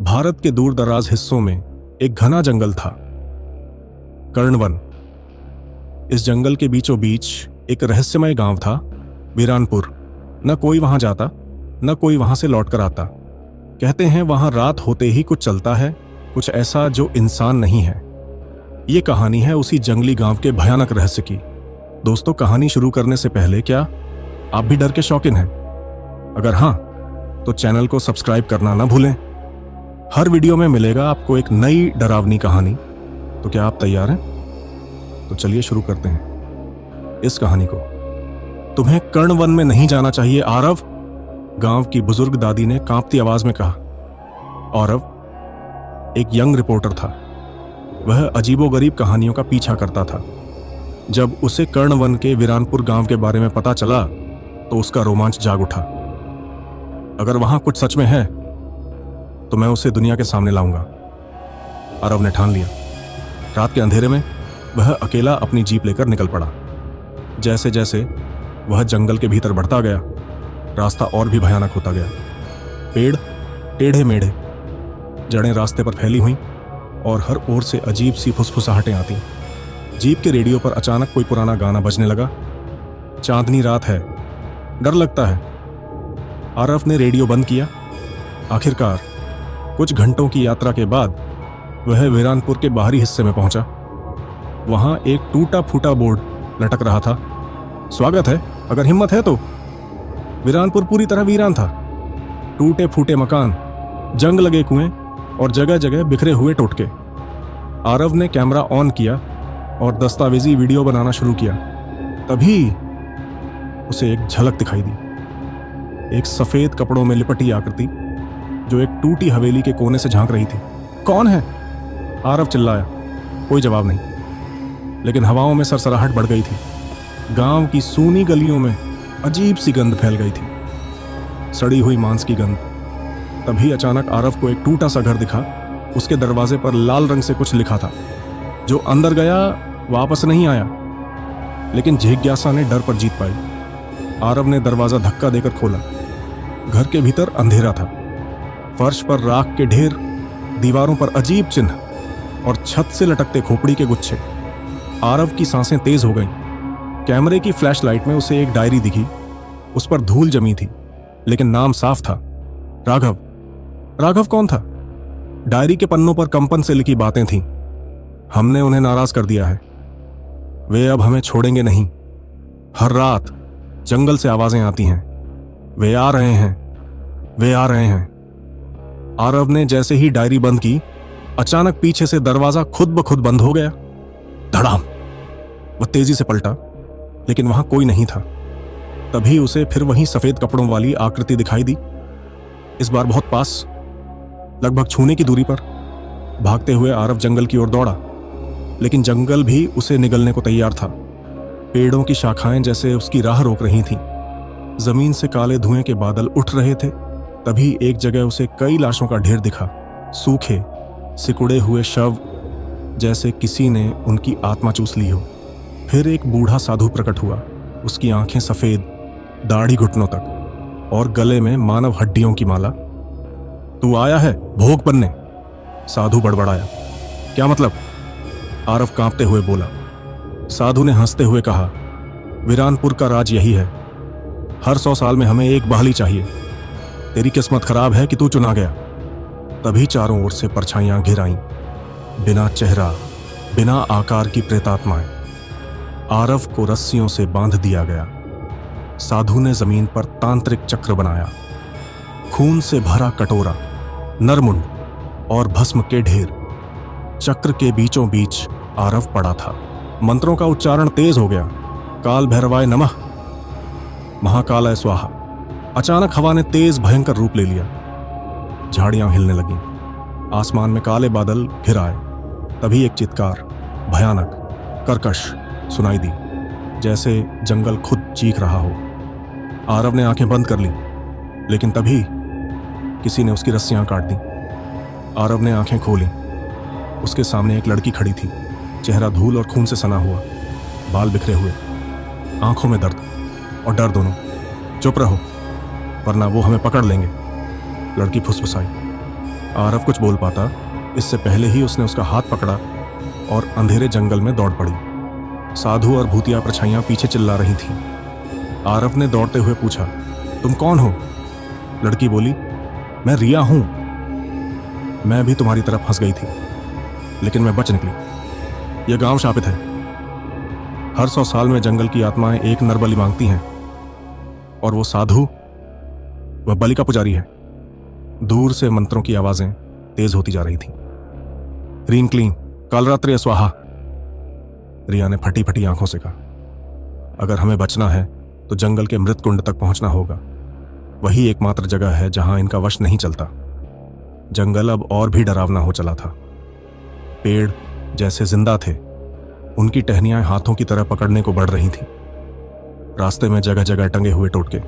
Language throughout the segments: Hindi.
भारत के दूर दराज हिस्सों में एक घना जंगल था, कर्णवन। इस जंगल के बीचों बीच एक रहस्यमय गांव था, वीरानपुर। न कोई वहां जाता, न कोई वहां से लौट कर आता। कहते हैं वहां रात होते ही कुछ चलता है, कुछ ऐसा जो इंसान नहीं है। ये कहानी है उसी जंगली गांव के भयानक रहस्य की। दोस्तों, कहानी शुरू करने से पहले क्या आप भी डर के शौकीन हैं? अगर हां, तो चैनल को सब्सक्राइब करना ना भूलें। हर वीडियो में मिलेगा आपको एक नई डरावनी कहानी। तो क्या आप तैयार हैं? तो चलिए शुरू करते हैं इस कहानी को। तुम्हें कर्णवन में नहीं जाना चाहिए, आरव, गांव की बुजुर्ग दादी ने कांपती आवाज में कहा। आरव एक यंग रिपोर्टर था। वह अजीबोगरीब कहानियों का पीछा करता था। जब उसे कर्णवन के वीरानपुर गांव के बारे में पता चला तो उसका रोमांच जाग उठा। अगर वहां कुछ सच में है तो मैं उसे दुनिया के सामने लाऊंगा, आरव ने ठान लिया। रात के अंधेरे में वह अकेला अपनी जीप लेकर निकल पड़ा। जैसे जैसे वह जंगल के भीतर बढ़ता गया, रास्ता और भी भयानक होता गया। पेड़ टेढ़े मेढ़े, जड़ें रास्ते पर फैली हुई और हर ओर से अजीब सी फुसफुसाहटें आती। जीप के रेडियो पर अचानक कोई पुराना गाना बजने लगा। चांदनी रात है, डर लगता है। आरव ने रेडियो बंद किया। आखिरकार कुछ घंटों की यात्रा के बाद वह वीरानपुर के बाहरी हिस्से में पहुंचा। वहां एक टूटा फूटा बोर्ड लटक रहा था, स्वागत है अगर हिम्मत है तो। वीरानपुर पूरी तरह वीरान था। टूटे फूटे मकान, जंग लगे कुएं और जगह जगह बिखरे हुए टोटके। आरव ने कैमरा ऑन किया और दस्तावेजी वीडियो बनाना शुरू किया। तभी उसे एक झलक दिखाई दी। एक सफेद कपड़ों में लिपटी आकृति जो एक टूटी हवेली के कोने से झांक रही थी। कौन है? आरव चिल्लाया। कोई जवाब नहीं, लेकिन हवाओं में सरसराहट बढ़ गई थी। गांव की सूनी गलियों में अजीब सी गंध फैल गई थी, सड़ी हुई मांस की गंध। तभी अचानक आरव को एक टूटा सा घर दिखा। उसके दरवाजे पर लाल रंग से कुछ लिखा था। जो अंदर गया वापस नहीं आया, लेकिन जिज्ञासा ने डर पर जीत पाई। आरव ने दरवाजा धक्का देकर खोला। घर के भीतर अंधेरा था। फर्श पर राख के ढेर, दीवारों पर अजीब चिन्ह और छत से लटकते खोपड़ी के गुच्छे। आरव की सांसें तेज हो गईं। कैमरे की फ्लैशलाइट में उसे एक डायरी दिखी। उस पर धूल जमी थी, लेकिन नाम साफ था, राघव। राघव कौन था? डायरी के पन्नों पर कंपन से लिखी बातें थीं। हमने उन्हें नाराज कर दिया है। वे अब हमें छोड़ेंगे नहीं। हर रात जंगल से आवाजें आती हैं। वे आ रहे हैं, वे आ रहे हैं। आरव ने जैसे ही डायरी बंद की, अचानक पीछे से दरवाजा खुद ब खुद बंद हो गया। धड़ाम। वह तेजी से पलटा, लेकिन वहां कोई नहीं था। तभी उसे फिर वही सफेद कपड़ों वाली आकृति दिखाई दी, इस बार बहुत पास, लगभग छूने की दूरी पर। भागते हुए आरव जंगल की ओर दौड़ा, लेकिन जंगल भी उसे निगलने को तैयार था। पेड़ों की शाखाएं जैसे उसकी राह रोक रही थीं। जमीन से काले धुएं के बादल उठ रहे थे। तभी एक जगह उसे कई लाशों का ढेर दिखा। सूखे सिकुड़े हुए शव, जैसे किसी ने उनकी आत्मा चूस ली हो। फिर एक बूढ़ा साधु प्रकट हुआ। उसकी आंखें सफेद, दाढ़ी घुटनों तक और गले में मानव हड्डियों की माला। तू आया है भोग बनने? साधु बड़बड़ाया। क्या मतलब? आरव कांपते हुए बोला। साधु ने हंसते हुए कहा, वीरानपुर का राज यही है। हर 100 साल में हमें एक बहाली चाहिए। तेरी किस्मत खराब है कि तू चुना गया। तभी चारों ओर से परछाइयां घिर आईं, बिना चेहरा, बिना आकार की प्रेतात्माएं। आरव को रस्सियों से बांध दिया गया। साधु ने जमीन पर तांत्रिक चक्र बनाया। खून से भरा कटोरा, नरमुंड और भस्म के ढेर। चक्र के बीचों बीच आरव पड़ा था। मंत्रों का उच्चारण तेज हो गया। काल भैरवाय नमः, महाकालाय स्वाहा। अचानक हवा ने तेज भयंकर रूप ले लिया। झाड़ियां हिलने लगीं। आसमान में काले बादल घिर आए। तभी एक चित्कार, भयानक, कर्कश सुनाई दी, जैसे जंगल खुद चीख रहा हो। आरव ने आंखें बंद कर लीं, लेकिन तभी किसी ने उसकी रस्सियां काट दी। आरव ने आंखें खोली। उसके सामने एक लड़की खड़ी थी, चेहरा धूल और खून से सना हुआ, बाल बिखरे हुए, आंखों में दर्द और डर दोनों। चुप रहो, वरना वो हमें पकड़ लेंगे, लड़की फुसफुसाई। आरव कुछ बोल पाता इससे पहले ही उसने उसका हाथ पकड़ा और अंधेरे जंगल में दौड़ पड़ी। साधु और भूतिया परछाइयां पीछे चिल्ला रही थीं। आरव ने दौड़ते हुए पूछा, तुम कौन हो? लड़की बोली, मैं रिया हूं। मैं भी तुम्हारी तरफ फंस गई थी, लेकिन मैं बच निकली। यह गांव शापित है। हर 100 साल में जंगल की आत्माएं एक नर बलि मांगती हैं, और वो साधु, वह बलि का पुजारी है। दूर से मंत्रों की आवाजें तेज होती जा रही थीं। ह्रीं क्लीं कालरात्रि स्वाहा। रिया ने फटी फटी आंखों से कहा, अगर हमें बचना है तो जंगल के मृत कुंड तक पहुंचना होगा। वही एकमात्र जगह है जहां इनका वश नहीं चलता। जंगल अब और भी डरावना हो चला था। पेड़ जैसे जिंदा थे, उनकी टहनियां हाथों की तरह पकड़ने को बढ़ रही थीं। रास्ते में जगह जगह टंगे हुए टोटके,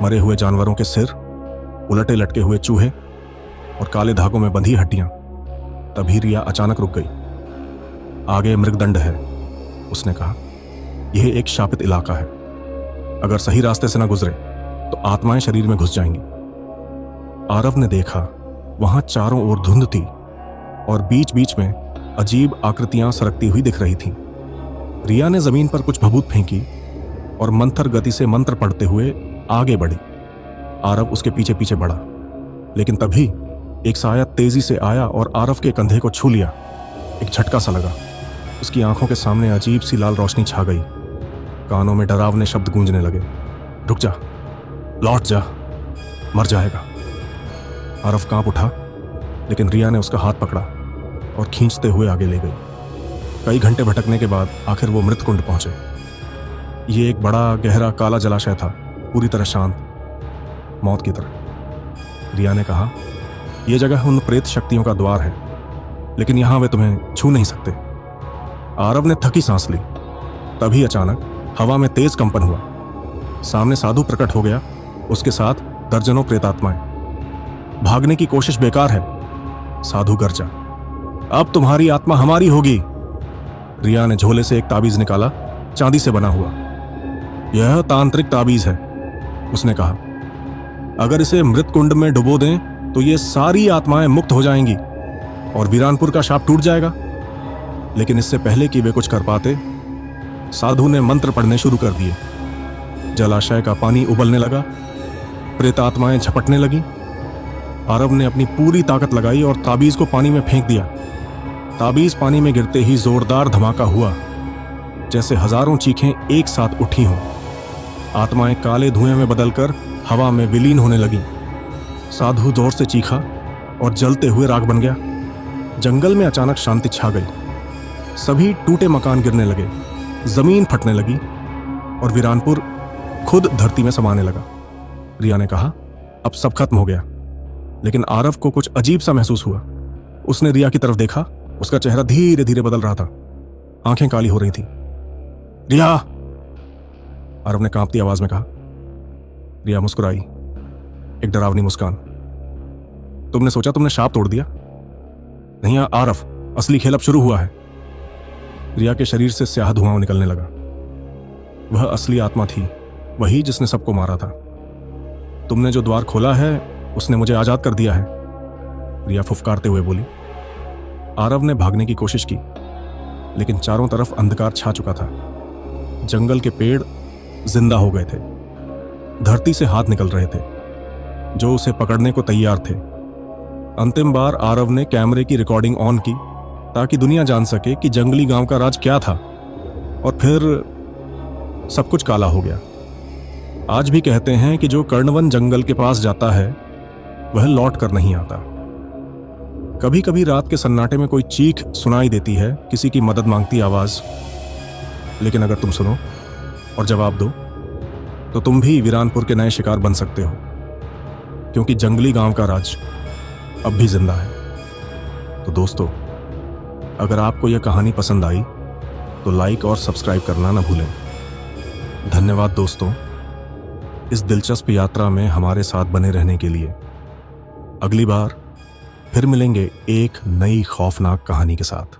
मरे हुए जानवरों के सिर, उलटे लटके हुए चूहे और काले धागों में बंधी हड्डियां। तभी रिया अचानक रुक गई। आगे मृगदंड है, उसने कहा। यह एक शापित इलाका है। अगर सही रास्ते से न गुजरे तो आत्माएं शरीर में घुस जाएंगी। आरव ने देखा, वहां चारों ओर धुंध थी और बीच बीच में अजीब आकृतियां सरकती हुई दिख रही थीं। रिया ने जमीन पर कुछ भभूत फेंकी और मंथर गति से मंत्र पढ़ते हुए आगे बढ़ी। आरव उसके पीछे पीछे बढ़ा, लेकिन तभी एक साया तेजी से आया और आरव के कंधे को छू लिया। एक झटका सा लगा। उसकी आंखों के सामने अजीब सी लाल रोशनी छा गई। कानों में डरावने शब्द गूंजने लगे, रुक जा, लौट जा, मर जाएगा। आरव कांप उठा, लेकिन रिया ने उसका हाथ पकड़ा और खींचते हुए आगे ले गई। कई घंटे भटकने के बाद आखिर वो मृतकुंड पहुंचे। ये एक बड़ा गहरा काला जलाशय था, पूरी तरह शांत, मौत की तरह। रिया ने कहा, यह जगह उन प्रेत शक्तियों का द्वार है, लेकिन यहां वे तुम्हें छू नहीं सकते। आरव ने थकी सांस ली। तभी अचानक हवा में तेज कंपन हुआ। सामने साधु प्रकट हो गया, उसके साथ दर्जनों प्रेतात्माएं। भागने की कोशिश बेकार है, साधु गरजा। अब तुम्हारी आत्मा हमारी होगी। रिया ने झोले से एक ताबीज निकाला, चांदी से बना हुआ। यह तांत्रिक ताबीज है, उसने कहा। अगर इसे मृत कुंड में डुबो दें तो ये सारी आत्माएं मुक्त हो जाएंगी और वीरानपुर का शाप टूट जाएगा। लेकिन इससे पहले कि वे कुछ कर पाते, साधु ने मंत्र पढ़ने शुरू कर दिए। जलाशय का पानी उबलने लगा, प्रेतात्माएं झपटने लगी। आरव ने अपनी पूरी ताकत लगाई और ताबीज को पानी में फेंक दिया। ताबीज पानी में गिरते ही जोरदार धमाका हुआ, जैसे हजारों चीखें एक साथ उठी हों। आत्माएं काले धुएं में बदलकर हवा में विलीन होने लगी। साधु जोर से चीखा और जलते हुए राख बन गया। जंगल में अचानक शांति छा गई। सभी टूटे मकान गिरने लगे, जमीन फटने लगी और वीरानपुर खुद धरती में समाने लगा। रिया ने कहा, अब सब खत्म हो गया। लेकिन आरव को कुछ अजीब सा महसूस हुआ। उसने रिया की तरफ देखा, उसका चेहरा धीरे धीरे बदल रहा था, आंखें काली हो रही थी। रिया, आरव ने कांपती आवाज में कहा। रिया मुस्कुराई, एक डरावनी मुस्कान। तुमने सोचा तुमने शाप तोड़ दिया? नहीं आरव, असली खेल अब शुरू हुआ है। रिया के शरीर से स्याह धुआं निकलने लगा। वह असली आत्मा थी, वही जिसने सबको मारा था। तुमने जो द्वार खोला है उसने मुझे आजाद कर दिया है, रिया फुफकारते हुए बोली। आरव ने भागने की कोशिश की, लेकिन चारों तरफ अंधकार छा चुका था। जंगल के पेड़ जिंदा हो गए थे, धरती से हाथ निकल रहे थे जो उसे पकड़ने को तैयार थे। अंतिम बार आरव ने कैमरे की रिकॉर्डिंग ऑन की ताकि दुनिया जान सके कि जंगली गांव का राज क्या था, और फिर सब कुछ काला हो गया। आज भी कहते हैं कि जो कर्णवन जंगल के पास जाता है वह लौट कर नहीं आता। कभी कभी रात के सन्नाटे में कोई चीख सुनाई देती है, किसी की मदद मांगती आवाज। लेकिन अगर तुम सुनो और जवाब दो तो तुम भी वीरानपुर के नए शिकार बन सकते हो, क्योंकि जंगली गांव का राज अब भी जिंदा है। तो दोस्तों, अगर आपको यह कहानी पसंद आई तो लाइक और सब्सक्राइब करना न भूलें। धन्यवाद दोस्तों, इस दिलचस्प यात्रा में हमारे साथ बने रहने के लिए। अगली बार फिर मिलेंगे एक नई खौफनाक कहानी के साथ।